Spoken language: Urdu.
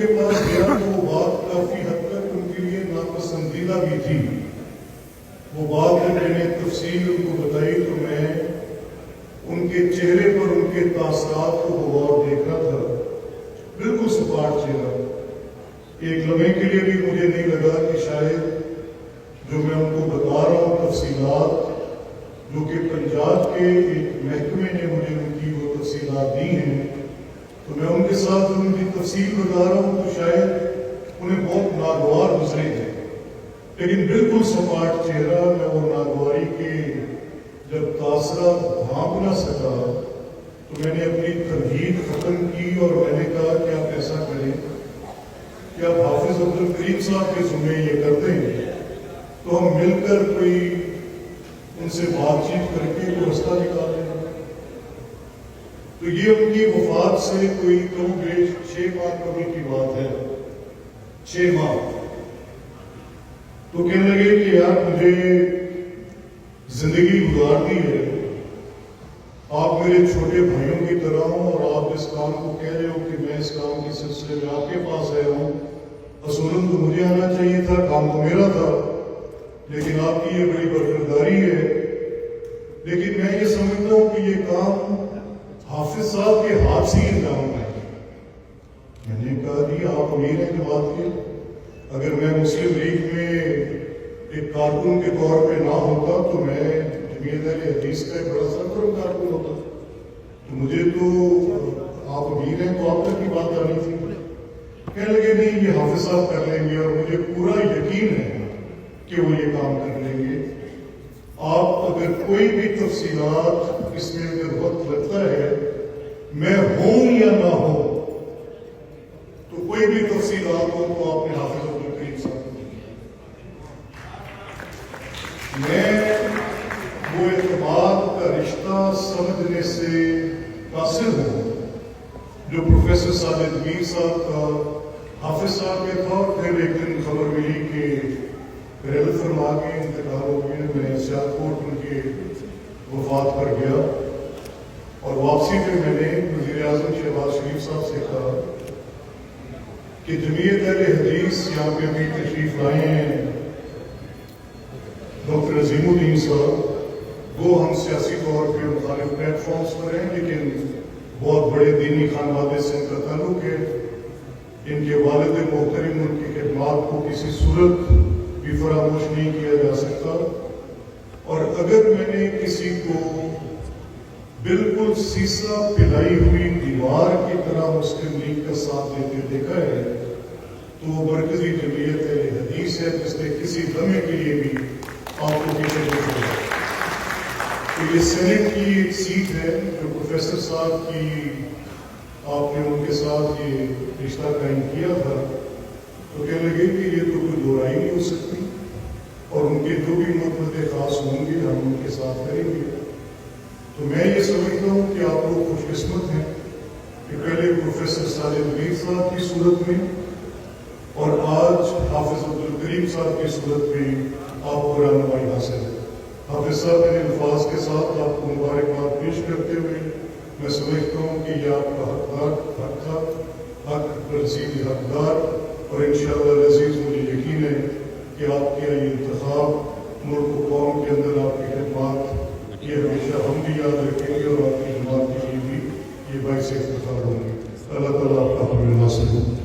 کے پاس گیا تو وہ بات کافی حد تک ان کے لیے ناپسندیدہ بھی تھی. وہ بات جب میں نے تفصیل ان کو بتائی تو میں ان کے چہرے پر ان کے تاثرات کو بغور دیکھ رہا تھا. بالکل سپاٹ چہرہ. ایک لمحے کے لیے بھی مجھے نہیں لگا کہ شاید جو میں ان کو بتا رہا ہوں تفصیلات جو کہ پنجاب کے ایک محکمے نے مجھے ان کی وہ تفصیلات دی ہیں، تو میں ان کے ساتھ ان کی تفصیل بتا رہا ہوں تو شاید انہیں بہت ناگوار گزرے تھے. لیکن بالکل سپاٹ چہرہ. میں وہ ناگواری کے جب تاثرات بھانپ نہ سکا تو میں نے اپنی تردید ختم کی اور میں نے کہا کہ آپ ایسا کریں کہ آپ حافظ عبدالکریم صاحب کے ذمے یہ کر دیں تو ہم مل کر کوئی ان سے بات چیت کر کے کوئی رستہ نکالیں. تو یہ ان کی وفات سے کوئی کم بیش 6 ماہ قبل کی بات ہے. 6 ماہ. تو کہنے لگے کہ یار مجھے زندگی گزارنی ہے، آپ میرے چھوٹے بھائیوں کی طرح ہوں اور آپ اس کام کو کہہ رہے ہو کہ میں اس کام کے سلسلے میں آپ کے پاس آیا ہوں. اصولاً تو مجھے آنا چاہیے تھا، کام تو میرا تھا، لیکن آپ کی یہ بڑی برخورداری ہے. لیکن میں یہ سمجھتا ہوں کہ یہ کام حافظ صاحب کے ہاتھ سے ہی انجام پائے. میں نے کہا جی آپ امیر ہیں کہ بات کی. اگر میں مسلم لیگ میں ایک کارکن کے طور پہ نہ ہوتا تو میں جمعیت اہل حدیث کا ایک بڑا سرگرم کارکن ہوتا. تو مجھے تو آپ امیر ہیں تو آپ تک کی بات آنی تھی. کہنے لگے نہیں یہ حافظ صاحب کر لیں گے اور مجھے پورا یقین ہے کہ وہ یہ کام کر لیں گے. آپ اگر کوئی بھی تفصیلات اس میں اگر وقت لگتا ہے میں ہوں یا نہ ہوں تو کوئی بھی تفصیلات ہو تو آپ نے حافظ عبدالکریم صاحب میں وہ اعتماد کا رشتہ سمجھنے سے قاصر ہوں جو پروفیسر ساجد میر صاحب کا حافظ صاحب کے تھا. اور پھر ایک دن خبر ملی کہ ریل فرما کے انتقال ہو گئے. میں سیالکوٹ ان کے وفات پر گیا اور واپسی پہ میں نے وزیر اعظم شہباز شریف صاحب سے کہا کہ جمعیت اہل حدیث یہاں پہ ابھی تشریف لائے ہیں ڈاکٹر عظیم الدین صاحب. وہ ہم سیاسی طور پہ مختلف پلیٹ فارمز پر ہیں لیکن بہت بڑے دینی خانوادے سے ان کا تعلق ہے. ان کے والد محترم ان کی خدمات کو کسی صورت بھی فراموش نہیں کیا جا سکتا. اور اگر میں نے کسی کو بالکل سیسا پلائی ہوئی دیوار کی طرح مسلم لیگ کا ساتھ دیتے دیکھا ہے تو وہ مرکزی جمعیت اہل حدیث ہے جس نے کسی لمحے کے لیے بھی آپ کو پیچھے نہیں چھوڑا. تو یہ سینٹ کی ایک سیٹ ہے جو پروفیسر صاحب کی آپ نے ان کے ساتھ یہ رشتہ قائم کیا تھا. تو کہنے لگے کہ یہ تو کوئی دو رائے نہیں ہو سکتی اور ان کے جو بھی مدد خاص ہوں گے ہم ان کے ساتھ کریں گے. تو میں یہ سمجھتا ہوں کہ آپ لوگ خوش قسمت ہیں کہ پہلے پروفیسر ساجد میر صاحب کی صورت میں اور آج حافظ عبدالکریم صاحب کی صورت میں آپ کو رہنمائی حاصل ہے. حافظ صاحب میرے الفاظ کے ساتھ آپ کو مبارکباد پیش کرتے ہوئے میں سمجھتا ہوں کہ یہ آپ کا حق تھا، حق رسید حقدار. اور انشاءاللہ العزیز مجھے یقین ہے کہ آپ کا یہ انتخاب ملک و قوم کے اندر آپ کی خدمات یہ ہمیشہ ہم بھی یاد رکھیں گے اور آپ کی خدمات کے لیے بھی یہ باعث افتخار ہوں گے. اللہ تعالیٰ آپ کا حمد ناصر ہو.